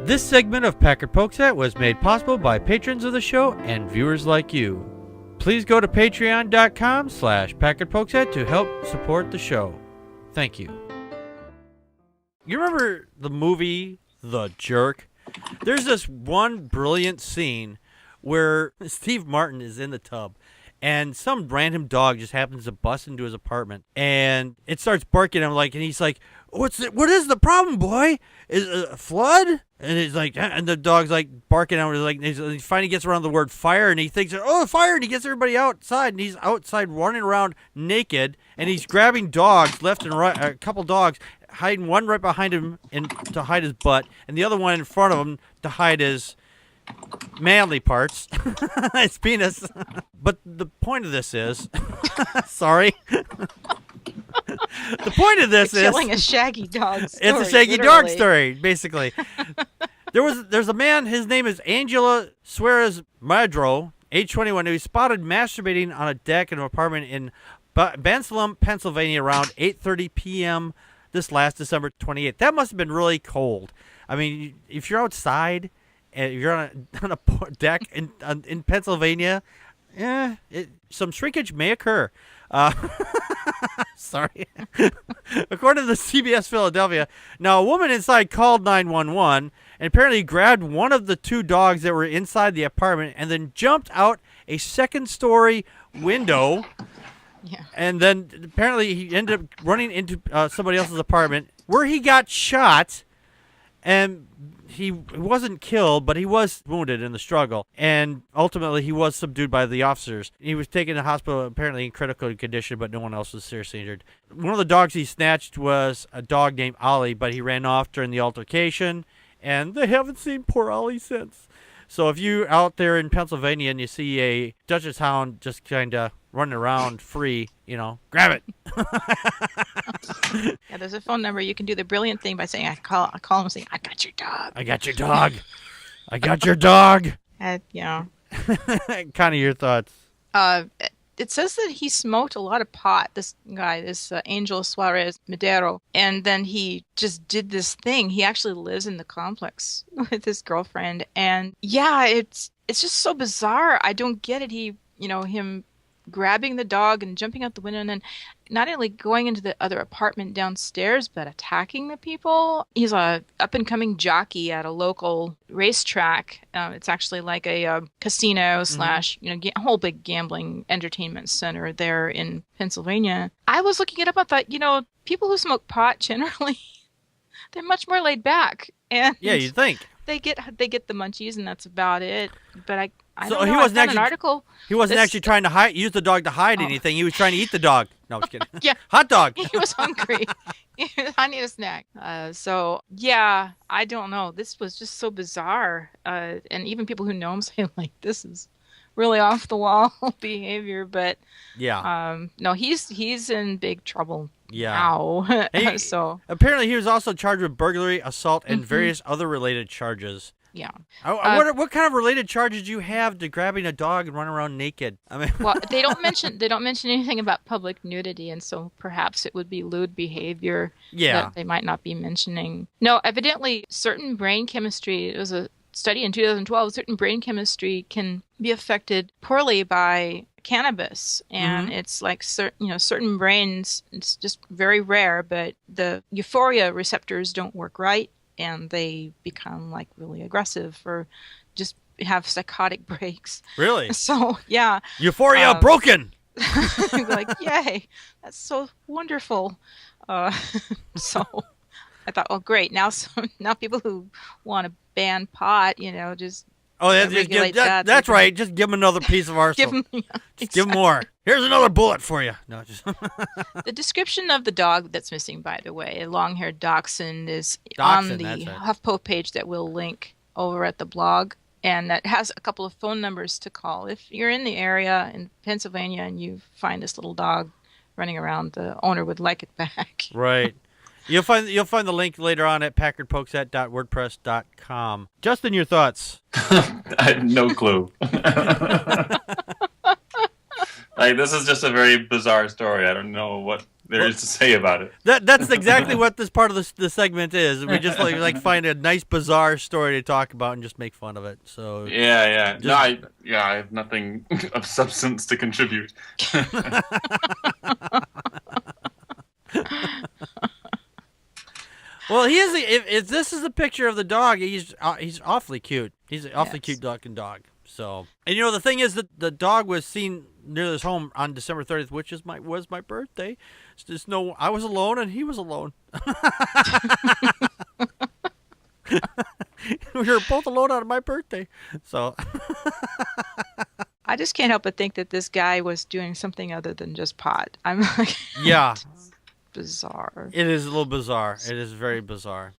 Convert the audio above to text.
This segment of Packard Pokes At was made possible by patrons of the show and viewers like you. Please go to patreon.com/PackardPokesAt to help support the show. Thank you. You remember the movie The Jerk? There's this one brilliant scene where Steve Martin is in the tub and some random dog just happens to bust into his apartment and it starts barking at him and he's like, what is the problem, boy? Is it a flood? And he's like, and the dog's like barking at him. He finally gets around the word fire, and he thinks, oh, fire! And he gets everybody outside, and he's outside running around naked, and he's grabbing dogs left and right, a couple dogs, hiding one right behind him to hide his butt, and the other one in front of him to hide his manly parts, his penis. But the point of this is, sorry. The point of this is telling a shaggy dog story. It's a shaggy dog story, basically. There's a man, his name is Angela Suarez Madro, age 21, who was spotted masturbating on a deck in an apartment in Bensalem, Pennsylvania around 8:30 p.m. this last December 28th. That must have been really cold. I mean, if you're outside and you're on a deck in Pennsylvania, some shrinkage may occur. Sorry. According to the CBS Philadelphia, now a woman inside called 911 and apparently grabbed one of the two dogs that were inside the apartment and then jumped out a second-story window. Yeah. And then apparently he ended up running into somebody else's apartment where he got shot, and he wasn't killed, but he was wounded in the struggle. And ultimately, he was subdued by the officers. He was taken to the hospital, apparently in critical condition, but no one else was seriously injured. One of the dogs he snatched was a dog named Ollie, but he ran off during the altercation, and they haven't seen poor Ollie since. So if you're out there in Pennsylvania and you see a Dutchess Hound just kind of running around free, grab it. Yeah, there's a phone number. You can do the brilliant thing by saying, I call him and say, I got your dog. I got your dog. I got your dog. Kind of your thoughts. It says that he smoked a lot of pot, this guy, Angel Suarez Madero, and then he just did this thing. He actually lives in the complex with his girlfriend, and yeah, it's just so bizarre. I don't get it. Him grabbing the dog and jumping out the window and then not only going into the other apartment downstairs, but attacking the people. He's a up-and-coming jockey at a local racetrack. It's actually like a casino slash, a whole big gambling entertainment center there in Pennsylvania. I was looking it up. I thought, people who smoke pot generally, they're much more laid back. And yeah, you'd think. They get the munchies, and that's about it. But I so don't know. He wasn't an article. He wasn't actually trying to use the dog to hide anything. He was trying to eat the dog. No, I was kidding. Yeah, hot dog. He was hungry. I need a snack. So yeah, I don't know. This was just so bizarre. And even people who know him say this is really off the wall behavior. But yeah, no, he's in big trouble. Yeah. Now. So apparently he was also charged with burglary, assault, and various other related charges. Yeah. What kind of related charges do you have to grabbing a dog and running around naked? I mean, well, they don't mention anything about public nudity, and so perhaps it would be lewd behavior that they might not be mentioning. No, evidently certain brain chemistry. It was a study in 2012. Certain brain chemistry can be affected poorly by cannabis, and it's like certain brains. It's just very rare, but the euphoria receptors don't work right, and they become really aggressive or just have psychotic breaks. Really? So yeah, euphoria broken. Yay, that's so wonderful. So I thought, oh great, now people who want to ban pot, just. Oh, that's right. Just give them another piece of arsenal. Give them more. Here's another bullet for you. No, just The description of the dog that's missing, by the way, a long-haired dachshund, is on the HuffPo page that we'll link over at the blog, and that has a couple of phone numbers to call. If you're in the area in Pennsylvania and you find this little dog running around, the owner would like it back. Right. You'll find the link later on at packardpokesat.wordpress.com. Justin, your thoughts? I had no clue. This is just a very bizarre story. I don't know what there is to say about it. That's exactly what this part of the segment is. We just like find a nice bizarre story to talk about and just make fun of it. So Yeah. No, I have nothing of substance to contribute. Well, he is. If this is a picture of the dog, he's awfully cute. He's an awfully cute looking dog. So, and the thing is that the dog was seen near this home on December 30th, which was my birthday. It's just I was alone and he was alone. We were both alone on my birthday. So I just can't help but think that this guy was doing something other than just pot. I'm like, yeah. Bizarre. It is a little bizarre. It is very bizarre.